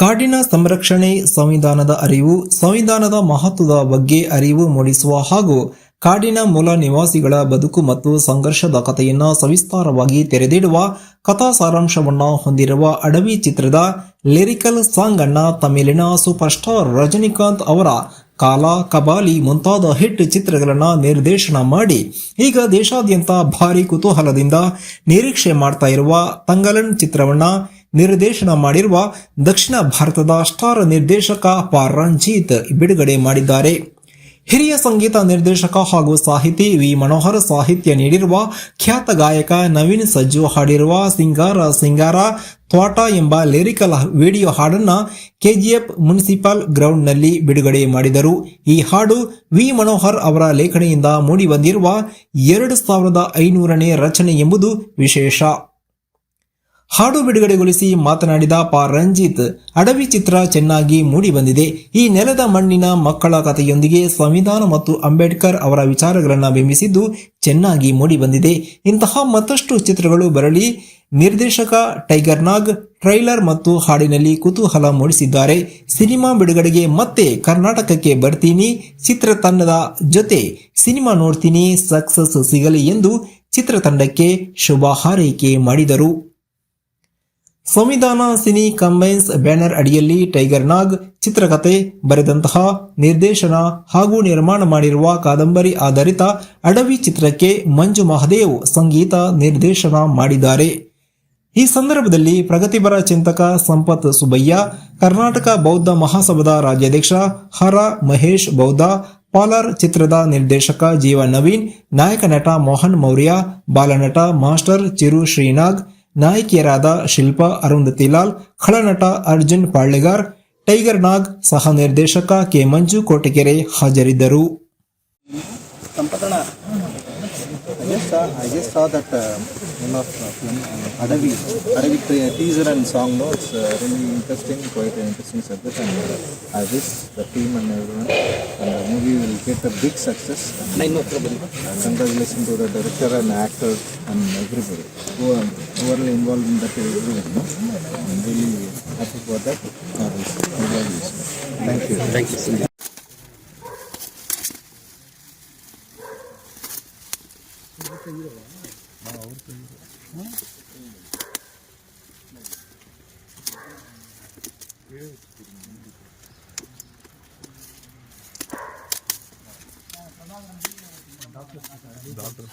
ಕಾಡಿನ ಸಂರಕ್ಷಣೆ, ಸಂವಿಧಾನದ ಅರಿವು, ಸಂವಿಧಾನದ ಮಹತ್ವದ ಬಗ್ಗೆ ಅರಿವು ಮೂಡಿಸುವ ಹಾಗೂ ಕಾಡಿನ ಮೂಲ ನಿವಾಸಿಗಳ ಬದುಕು ಮತ್ತು ಸಂಘರ್ಷದ ಕಥೆಯನ್ನು ಸವಿಸ್ತಾರವಾಗಿ ತೆರೆದಿಡುವ ಕಥಾ ಸಾರಾಂಶವನ್ನು ಹೊಂದಿರುವ ಅಡವಿ ಚಿತ್ರದ ಲಿರಿಕಲ್ ಸಾಂಗ್ ಅನ್ನ ತಮಿಳಿನ ಸೂಪರ್ ಸ್ಟಾರ್ ರಜನಿಕಾಂತ್ ಅವರ ಕಾಲ, ಕಬಾಲಿ ಮುಂತಾದ ಹಿಟ್ ಚಿತ್ರಗಳನ್ನು ನಿರ್ದೇಶನ ಮಾಡಿ ಈಗ ದೇಶಾದ್ಯಂತ ಭಾರಿ ಕುತೂಹಲದಿಂದ ನಿರೀಕ್ಷೆ ಮಾಡ್ತಾ ಇರುವ ತಂಗಲನ್ ಚಿತ್ರವನ್ನ ನಿರ್ದೇಶನ ಮಾಡಿರುವ ದಕ್ಷಿಣ ಭಾರತದ ಸ್ಟಾರ್ ನಿರ್ದೇಶಕ ರಂಜಿತ್ ಬಿಡುಗಡೆ ಮಾಡಿದ್ದಾರೆ. ಹಿರಿಯ ಸಂಗೀತ ನಿರ್ದೇಶಕ ಹಾಗೂ ಸಾಹಿತಿ ವಿ ಮನೋಹರ್ ಸಾಹಿತ್ಯ ನೀಡಿರುವ ಖ್ಯಾತ ಗಾಯಕ ನವೀನ್ ಸಜ್ಜು ಹಾಡಿರುವ ಸಿಂಗಾರ ಸಿಂಗಾರ ತ್ವಾಟ ಎಂಬ ಲಿರಿಕಲ್ ವಿಡಿಯೋ ಹಾಡನ್ನ ಕೆಜಿಎಫ್ ಮುನ್ಸಿಪಲ್ ಗ್ರೌಂಡ್ ನಲ್ಲಿ ಬಿಡುಗಡೆ ಮಾಡಿದರು. ಈ ಹಾಡು ವಿ ಮನೋಹರ್ ಅವರ ಲೇಖನಿಯಿಂದ ಮೂಡಿಬಂದಿರುವ 2500ನೇ ರಚನೆ ಎಂಬುದು ವಿಶೇಷ. ಹಾಡು ಬಿಡುಗಡೆಗೊಳಿಸಿ ಮಾತನಾಡಿದ ರಂಜಿತ್, ಅಡವಿ ಚಿತ್ರ ಚೆನ್ನಾಗಿ ಮೂಡಿಬಂದಿದೆ. ಈ ನೆಲದ ಮಣ್ಣಿನ ಮಕ್ಕಳ ಕಥೆಯೊಂದಿಗೆ ಸಂವಿಧಾನ ಮತ್ತು ಅಂಬೇಡ್ಕರ್ ಅವರ ವಿಚಾರಗಳನ್ನು ಬಿಂಬಿಸಿದ್ದು ಚೆನ್ನಾಗಿ ಮೂಡಿಬಂದಿದೆ. ಇಂತಹ ಮತ್ತಷ್ಟು ಚಿತ್ರಗಳು ಬರಲಿ. ನಿರ್ದೇಶಕ ಟೈಗರ್ ನಾಗ್ ಟ್ರೈಲರ್ ಮತ್ತು ಹಾಡಿನಲ್ಲಿ ಕುತೂಹಲ ಮೂಡಿಸಿದ್ದಾರೆ. ಸಿನಿಮಾ ಬಿಡುಗಡೆಗೆ ಮತ್ತೆ ಕರ್ನಾಟಕಕ್ಕೆ ಬರ್ತೀನಿ, ಚಿತ್ರತಂಡದ ಜೊತೆ ಸಿನಿಮಾ ನೋಡ್ತೀನಿ, ಸಕ್ಸಸ್ ಸಿಗಲಿ ಎಂದು ಚಿತ್ರತಂಡಕ್ಕೆ ಶುಭ ಹಾರೈಕೆ ಮಾಡಿದರು. ಸಂವಿಧಾನ ಸಿನಿ ಕಂಬೈನ್ಸ್ ಬ್ಯಾನರ್ ಅಡಿಯಲ್ಲಿ ಟೈಗರ್ ನಾಗ್ ಚಿತ್ರಕಥೆ ಬರೆದಂತಹ, ನಿರ್ದೇಶನ ಹಾಗೂ ನಿರ್ಮಾಣ ಮಾಡಿರುವ ಕಾದಂಬರಿ ಆಧಾರಿತ ಅಡವಿ ಚಿತ್ರಕ್ಕೆ ಮಂಜು ಮಹದೇವ್ ಸಂಗೀತ ನಿರ್ದೇಶನ ಮಾಡಿದ್ದಾರೆ. ಈ ಸಂದರ್ಭದಲ್ಲಿ ಪ್ರಗತಿಪರ ಚಿಂತಕ ಸಂಪತ್ ಸುಬ್ಬಯ್ಯ, ಕರ್ನಾಟಕ ಬೌದ್ಧ ಮಹಾಸಭಾದ ರಾಜ್ಯಾಧ್ಯಕ್ಷ ಹರ ಮಹೇಶ್ ಬೌದ್ಧ, ಪಾಲರ್ ಚಿತ್ರದ ನಿರ್ದೇಶಕ ಜೀವ ನವೀನ್, ನಾಯಕ ನಟ ಮೋಹನ್ ಮೌರ್ಯ, ಬಾಲನಟ ಮಾಸ್ಟರ್ ಚಿರು ಶ್ರೀನಾಗ್, ನಾಯಕಿಯರಾದ ಶಿಲ್ಪಾ ಅರುಂಧತಿಲಾಲ್, ಖಳನಟ ಅರ್ಜುನ್ ಪಾಳ್ಳೆಗಾರ್, ಟೈಗರ್ ನಾಗ್, ಸಹ ನಿರ್ದೇಶಕ ಕೆ ಮಂಜು ಕೋಟೆಕೆರೆ ಹಾಜರಿದ್ದರು. I just saw that one of Adavi teaser and song. No, it's really interesting, quite an interesting subject, and I wish the team and everyone and the movie will get a big success. Congratulations to the director and actor and everybody who are involved in that. Everyone, no? I'm really happy for that. Congratulations. Thank you. Thank you. Doctor.